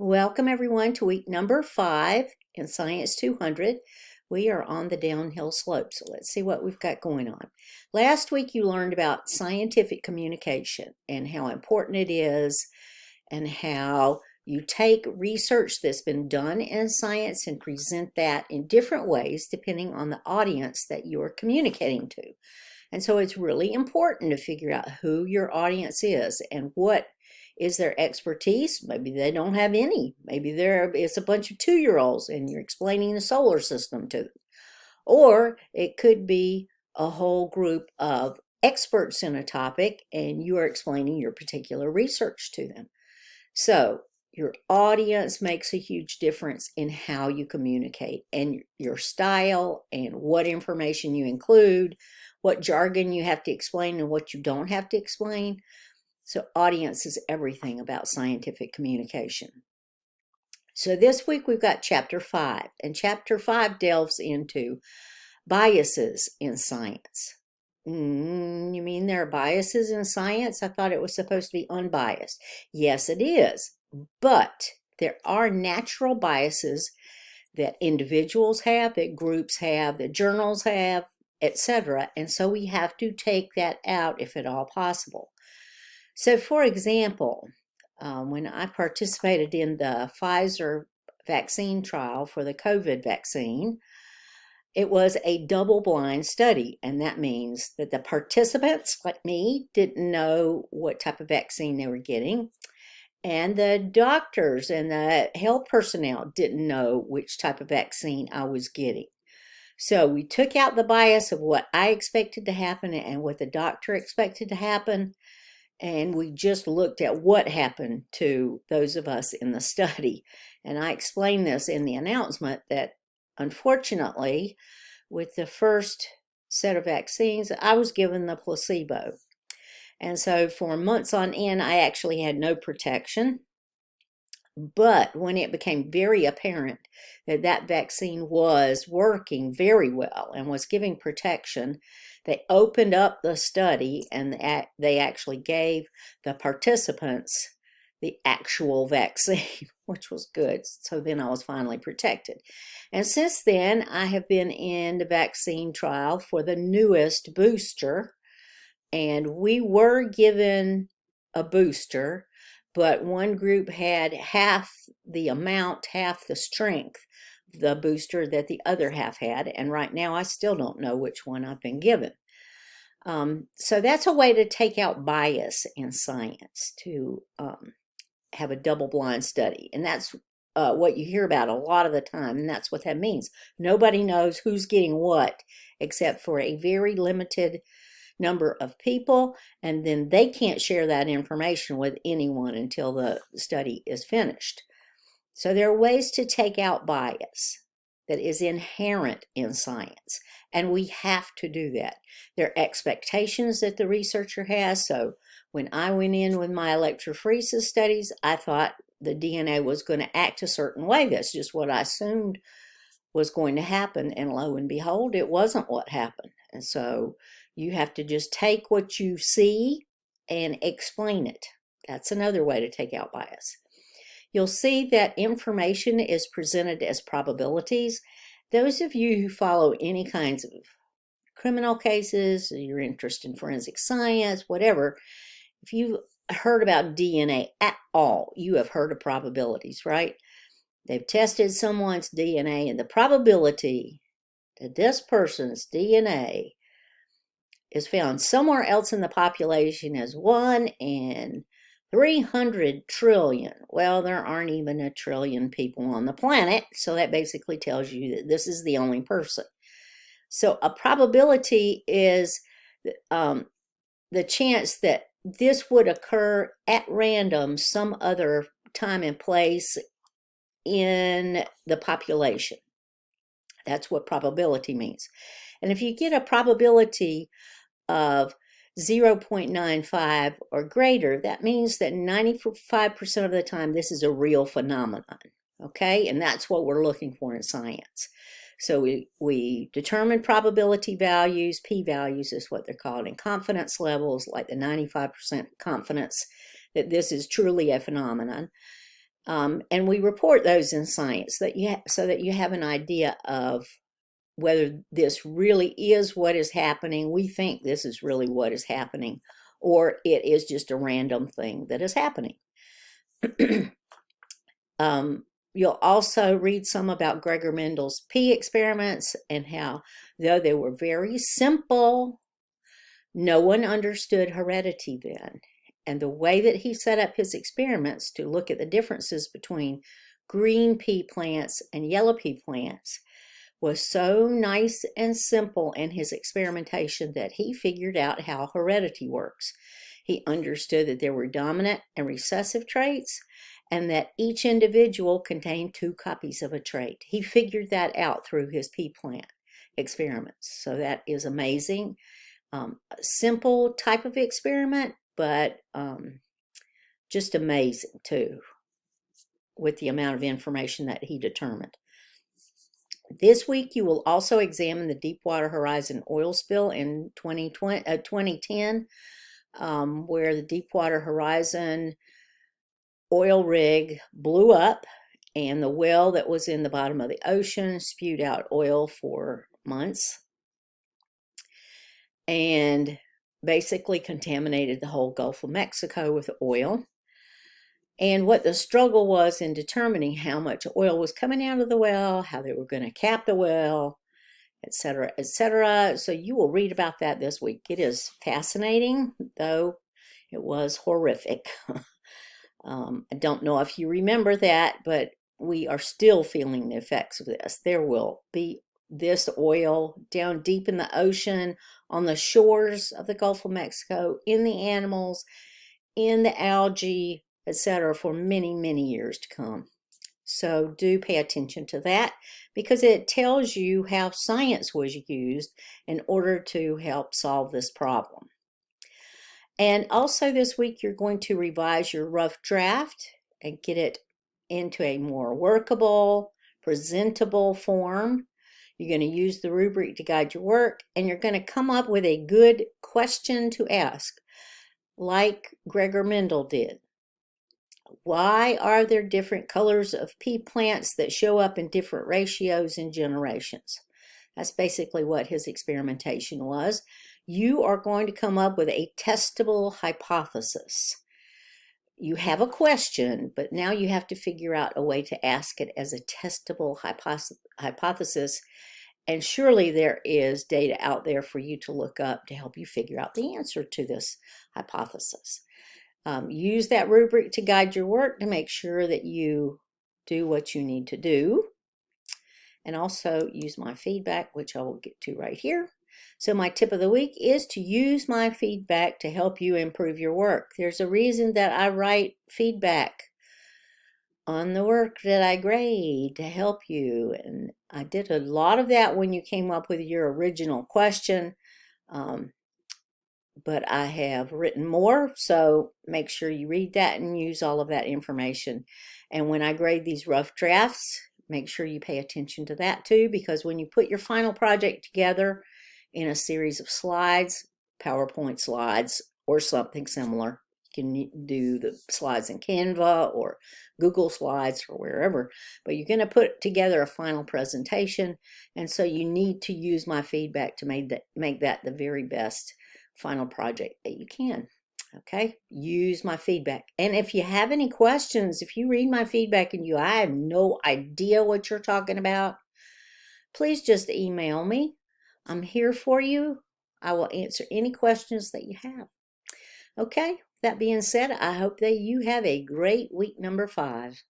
Welcome everyone to week number 5 in Science 200. We are on the downhill slope, so let's see what we've got going on. Last week you learned about scientific communication and how important it is and how you take research that's been done in science and present that in different ways depending on the audience that you're communicating to. And so it's really important to figure out who your audience is and what is their expertise. Maybe they don't have any. Maybe it's a bunch of 2-year-olds and you're explaining the solar system to them. Or it could be a whole group of experts in a topic and you are explaining your particular research to them. So your audience makes a huge difference in how you communicate and your style and what information you include, what jargon you have to explain and what you don't have to explain. So audience is everything about scientific communication. So this week we've got chapter 5, and chapter 5 delves into biases in science. You mean there are biases in science? I thought it was supposed to be unbiased. Yes, it is, but there are natural biases that individuals have, that groups have, that journals have, etc. And so we have to take that out if at all possible. So, for example, when I participated in the Pfizer vaccine trial for the COVID vaccine, it was a double-blind study, and that means that the participants, like me, didn't know what type of vaccine they were getting, and the doctors and the health personnel didn't know which type of vaccine I was getting. So we took out the bias of what I expected to happen and what the doctor expected to happen, and we just looked at what happened to those of us in the study. And I explained this in the announcement that unfortunately, with the first set of vaccines, I was given the placebo. And so for months on end, I actually had no protection. But when it became very apparent that that vaccine was working very well and was giving protection, they opened up the study and they actually gave the participants the actual vaccine, which was good. So then I was finally protected. And since then, I have been in the vaccine trial for the newest booster, and we were given a booster, but one group had half the amount, half the strength of the booster that the other half had, and right now I still don't know which one I've been given. So that's a way to take out bias in science, to have a double-blind study, and that's what you hear about a lot of the time, and that's what that means. Nobody knows who's getting what except for a very limited number of people, and then they can't share that information with anyone until the study is finished. So there are ways to take out bias that is inherent in science, and we have to do that. There are expectations that the researcher has. So when I went in with my electrophoresis studies, I thought the DNA was going to act a certain way. That's just what I assumed was going to happen, and lo and behold, it wasn't what happened. And so you have to just take what you see and explain it. That's another way to take out bias. You'll see that information is presented as probabilities. Those of you who follow any kinds of criminal cases, your interest in forensic science, whatever, if you've heard about DNA at all, you have heard of probabilities, right? They've tested someone's DNA, and the probability that this person's DNA is found somewhere else in the population is 1 in 300 trillion. Well, there aren't even a trillion people on the planet, so that basically tells you that this is the only person. So a probability is the chance that this would occur at random some other time and place in the population. That's what probability means. And if you get a probability of 0.95 or greater, that means that 95% of the time this is a real phenomenon, okay? And that's what we're looking for in science. So we determine probability values, p-values is what they're called, and confidence levels, like the 95% confidence that this is truly a phenomenon. And we report those in science so that you have an idea of whether this really is what is happening. We think this is really what is happening, or it is just a random thing that is happening. You'll also read some about Gregor Mendel's pea experiments and how, though they were very simple, no one understood heredity then. And the way that he set up his experiments to look at the differences between green pea plants and yellow pea plants was so nice and simple in his experimentation that he figured out how heredity works. He understood that there were dominant and recessive traits, and that each individual contained 2 copies of a trait. He figured that out through his pea plant experiments. So that is amazing. A simple type of experiment, but just amazing too, with the amount of information that he determined. This week, you will also examine the Deepwater Horizon oil spill in 2010, where the Deepwater Horizon oil rig blew up, and the well that was in the bottom of the ocean spewed out oil for months and basically contaminated the whole Gulf of Mexico with oil. And what the struggle was in determining how much oil was coming out of the well, how they were going to cap the well, etc., etc. So you will read about that this week. It is fascinating, though it was horrific. I don't know if you remember that, but we are still feeling the effects of this. There will be this oil down deep in the ocean, on the shores of the Gulf of Mexico, in the animals, in the algae, etc., for many, many years to come. So do pay attention to that, because it tells you how science was used in order to help solve this problem. And also this week, you're going to revise your rough draft and get it into a more workable, presentable form. You're going to use the rubric to guide your work, and you're going to come up with a good question to ask, like Gregor Mendel did. Why are there different colors of pea plants that show up in different ratios and generations? That's basically what his experimentation was. You are going to come up with a testable hypothesis. You have a question, but now you have to figure out a way to ask it as a testable hypothesis. And surely there is data out there for you to look up to help you figure out the answer to this hypothesis. Use that rubric to guide your work to make sure that you do what you need to do. And also use my feedback, which I will get to right here. So my tip of the week is to use my feedback to help you improve your work. There's a reason that I write feedback on the work that I grade to help you. And I did a lot of that when you came up with your original question. But I have written more, so make sure you read that and use all of that information. And when I grade these rough drafts, make sure you pay attention to that too, because when you put your final project together in a series of slides, PowerPoint slides, or something similar, you can do the slides in Canva or Google Slides or wherever, but you're going to put together a final presentation, and so you need to use my feedback to make that the very best final project that you can. Okay, use my feedback. And if you have any questions, if you read my feedback and I have no idea what you're talking about, please just email me. I'm here for you. I will answer any questions that you have. Okay, that being said, I hope that you have a great week number 5.